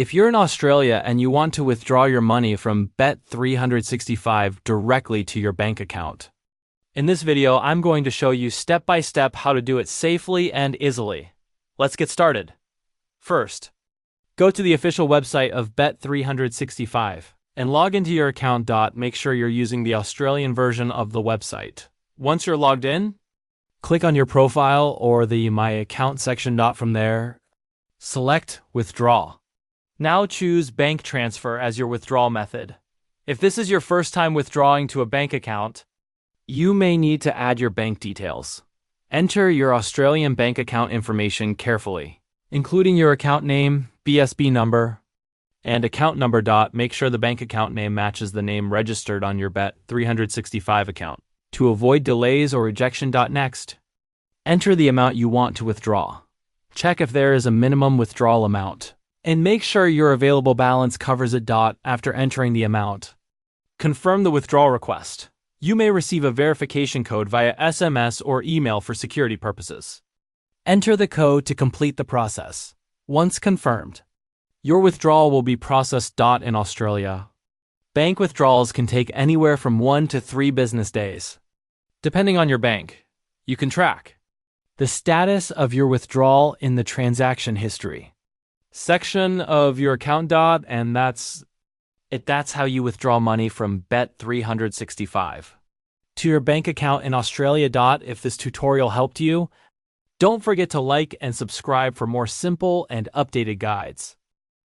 If you're in Australia and you want to withdraw your money from Bet365 directly to your bank account. In this video, I'm going to show you step by step how to do it safely and easily. Let's get started. First, go to the official website of Bet365 and log into your account. Make sure you're using the Australian version of the website. Once you're logged in, click on your profile or the My Account section. From there, select Withdraw. Now choose Bank Transfer as your withdrawal method. If this is your first time withdrawing to a bank account, you may need to add your bank details. Enter your Australian bank account information carefully, including your account name, BSB number, and account number. Make sure the bank account name matches the name registered on your Bet365 account. To avoid delays or rejection. Next, enter the amount you want to withdraw. Check if there is a minimum withdrawal amount, and make sure your available balance covers it. After entering the amount, confirm the withdrawal request. You may receive a verification code via SMS or email for security purposes. Enter the code to complete the process. Once confirmed, your withdrawal will be processed. In Australia, bank withdrawals can take anywhere from 1 to 3 business days. Depending on your bank, you can track the status of your withdrawal in the transaction history section of your account. And that's it. That's how you withdraw money from Bet365 to your bank account in Australia. If this tutorial helped you, don't forget to like and subscribe for more simple and updated guides.